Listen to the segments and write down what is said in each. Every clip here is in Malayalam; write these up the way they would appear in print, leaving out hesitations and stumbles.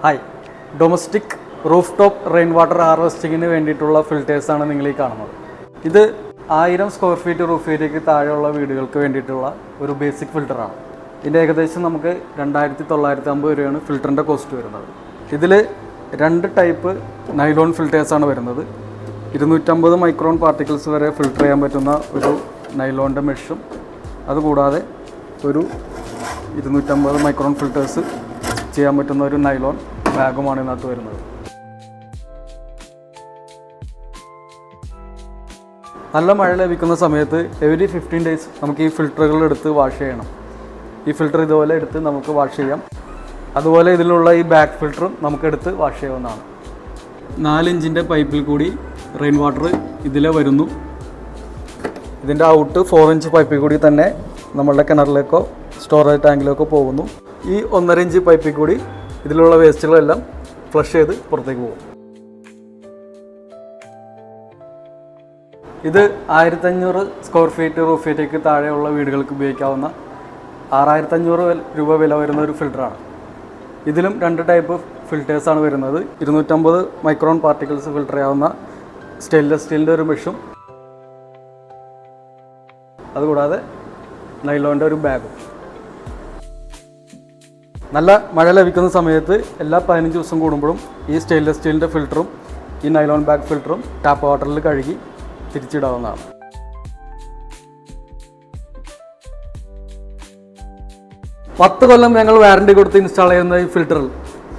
Hi, domestic roof top rain water ഹാർവെസ്റ്റിങ്ങിന് വേണ്ടിയിട്ടുള്ള ഫിൽറ്റേഴ്സാണ് നിങ്ങൾ ഈ കാണുന്നത്. ഇത് 1000 സ്ക്വയർ ഫീറ്റ് റൂഫ് ഏരിയയ്ക്ക് താഴെയുള്ള വീടുകൾക്ക് വേണ്ടിയിട്ടുള്ള ഒരു ബേസിക് ഫിൽറ്ററാണ്. ഇതിൻ്റെ ഏകദേശം നമുക്ക് 2950 രൂപയാണ് ഫിൽറ്ററിൻ്റെ കോസ്റ്റ് വരുന്നത്. ഇതിൽ 2 ടൈപ്പ് നൈലോൺ ഫിൽറ്റേഴ്സാണ് വരുന്നത്. 250 മൈക്രോൺ പാർട്ടിക്കിൾസ് വരെ ഫിൽറ്റർ ചെയ്യാൻ പറ്റുന്ന ഒരു നൈലോണിൻ്റെ മെഷും, അതുകൂടാതെ ഒരു 250 മൈക്രോൺ ഫിൽറ്റേഴ്സ് ചെയ്യാൻ പറ്റുന്ന ഒരു നൈലോൺ ബാഗുമാണ് ഇതിനകത്ത് വരുന്നത്. നല്ല മഴ ലഭിക്കുന്ന സമയത്ത് എവരി 15 ഡേയ്സ് നമുക്ക് ഈ ഫിൽറ്ററുകൾ എടുത്ത് വാഷ് ചെയ്യണം. ഈ ഫിൽറ്റർ ഇതുപോലെ എടുത്ത് നമുക്ക് വാഷ് ചെയ്യാം. അതുപോലെ ഇതിലുള്ള ഈ ബാക്ക് ഫിൽറ്ററും നമുക്കെടുത്ത് വാഷ് ചെയ്യാവുന്നതാണ്. 4 ഇഞ്ചിൻ്റെ പൈപ്പിൽ കൂടി റെയിൻ വാട്ടർ ഇതിലെ വരുന്നു. ഇതിൻ്റെ ഔട്ട് 4 ഇഞ്ച് പൈപ്പിൽ കൂടി തന്നെ നമ്മളുടെ കിണറിലേക്കോ സ്റ്റോറേജ് ടാങ്കിലേക്കോ പോകുന്നു. ഈ 1.5 ഇഞ്ച് പൈപ്പിൽ കൂടി ഇതിലുള്ള വേസ്റ്റുകളെല്ലാം ഫ്ലഷ് ചെയ്ത് പുറത്തേക്ക് പോകും. ഇത് 1500 സ്ക്വയർ ഫീറ്റ് റൂഫ് ഏരിയയ്ക്ക് താഴെയുള്ള വീടുകൾക്ക് ഉപയോഗിക്കാവുന്ന 6500 രൂപ വില വരുന്ന ഒരു ഫിൽറ്ററാണ്. ഇതിലും 2 ടൈപ്പ് ഫിൽറ്റേഴ്സാണ് വരുന്നത്. 250 മൈക്രോൺ പാർട്ടിക്കിൾസ് ഫിൽറ്റർ ചെയ്യാവുന്ന സ്റ്റെയിൻലെസ് സ്റ്റീലിൻ്റെ ഒരു മെഷും, അതുകൂടാതെ നൈലോണിൻ്റെ ഒരു ബാഗും. നല്ല മഴ ലഭിക്കുന്ന സമയത്ത് എല്ലാ 15 ദിവസം കൂടുമ്പോഴും ഈ സ്റ്റെയിൻലെസ് സ്റ്റീലിൻ്റെ ഫിൽറ്ററും ഈ നൈലോൺ ബാഗ് ഫിൽറ്ററും ടാപ്പ് വാട്ടറിൽ കഴുകി തിരിച്ചിടാവുന്നതാണ്. പത്ത് കൊല്ലം ഞങ്ങൾ വാറണ്ടി കൊടുത്ത് ഇൻസ്റ്റാൾ ചെയ്യുന്ന ഈ ഫിൽറ്ററിൽ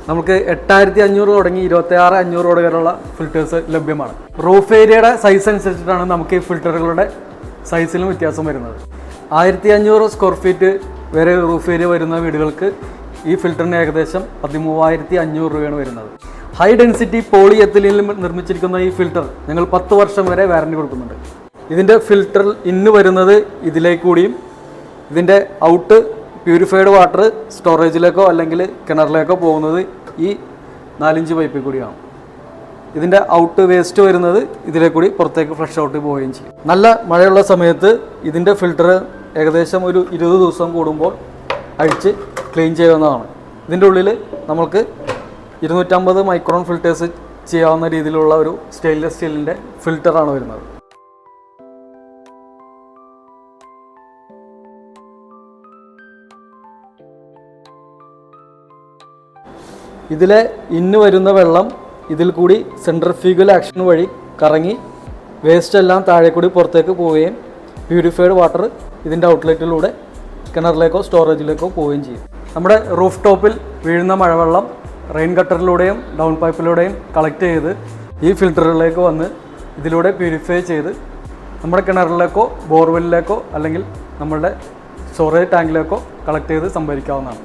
നമുക്ക് 8500 തുടങ്ങി 26500 വരെയുള്ള ഫിൽറ്റേഴ്സ് ലഭ്യമാണ്. റൂഫ് ഏരിയയുടെ സൈസ് അനുസരിച്ചിട്ടാണ് നമുക്ക് ഈ ഫിൽറ്ററുകളുടെ സൈസിലും വ്യത്യാസം വരുന്നത്. 1500 സ്ക്വയർ ഫീറ്റ് വരെ റൂഫ് ഏരിയ വരുന്ന വീടുകൾക്ക് ഈ ഫിൽറ്ററിന് ഏകദേശം 13500 രൂപയാണ് വരുന്നത്. ഹൈ ഡെൻസിറ്റി പോളി എത്തിലീനിൽ നിർമ്മിച്ചിരിക്കുന്ന ഈ ഫിൽറ്റർ ഞങ്ങൾ 10 വർഷം വരെ വാറണ്ടി കൊടുക്കുന്നുണ്ട്. ഇതിൻ്റെ ഫിൽറ്റർ ഇന്ന് വരുന്നത് ഇതിലേക്ക് കൂടിയും ഇതിൻ്റെ ഔട്ട് പ്യൂരിഫൈഡ് വാട്ടർ സ്റ്റോറേജിലേക്കോ അല്ലെങ്കിൽ കിണറിലേക്കോ പോകുന്നത് ഈ 4 ഇഞ്ച് പൈപ്പിൽ കൂടിയാണ്. ഇതിൻ്റെ ഔട്ട് വേസ്റ്റ് വരുന്നത് ഇതിലെ കൂടി പുറത്തേക്ക് ഫ്ലഷ് ഔട്ട് പോവുകയും ചെയ്യും. നല്ല മഴയുള്ള സമയത്ത് ഇതിൻ്റെ ഫിൽറ്റർ ഏകദേശം ഒരു 20 ദിവസം കൂടുമ്പോൾ അഴിച്ച് ക്ലീൻ ചെയ്യാവുന്നതാണ്. ഇതിൻ്റെ ഉള്ളിൽ നമുക്ക് 250 മൈക്രോൺ ഫിൽറ്റേഴ്സ് ചെയ്യാവുന്ന രീതിയിലുള്ള ഒരു സ്റ്റെയിൻലെസ് സ്റ്റീലിൻ്റെ ഫിൽറ്ററാണ് വരുന്നത്. ഇതിലെ ഇന്ന് വരുന്ന വെള്ളം ഇതിൽ കൂടി സെൻട്രിഫ്യൂഗൽ ആക്ഷൻ വഴി കറങ്ങി വേസ്റ്റ് എല്ലാം താഴെ കൂടി പുറത്തേക്ക് പോവുകയും പ്യൂരിഫൈഡ് വാട്ടർ ഇതിൻ്റെ ഔട്ട്ലെറ്റിലൂടെ കിണറിലേക്കോ സ്റ്റോറേജിലേക്കോ പോവുകയും ചെയ്യും. നമ്മുടെ റൂഫ് ടോപ്പിൽ വീഴുന്ന മഴവെള്ളം റെയിൻ ഗട്ടറിലൂടെയും ഡൗൺ പൈപ്പിലൂടെയും കളക്ട് ചെയ്ത് ഈ ഫിൽറ്ററുകളിലേക്ക് വന്ന് ഇതിലൂടെ പ്യൂരിഫൈ ചെയ്ത് നമ്മുടെ കിണറിലേക്കോ ബോർവെല്ലിലേക്കോ അല്ലെങ്കിൽ നമ്മളുടെ സ്റ്റോറേജ് ടാങ്കിലേക്കോ കളക്ട് ചെയ്ത് സംഭരിക്കാവുന്നതാണ്.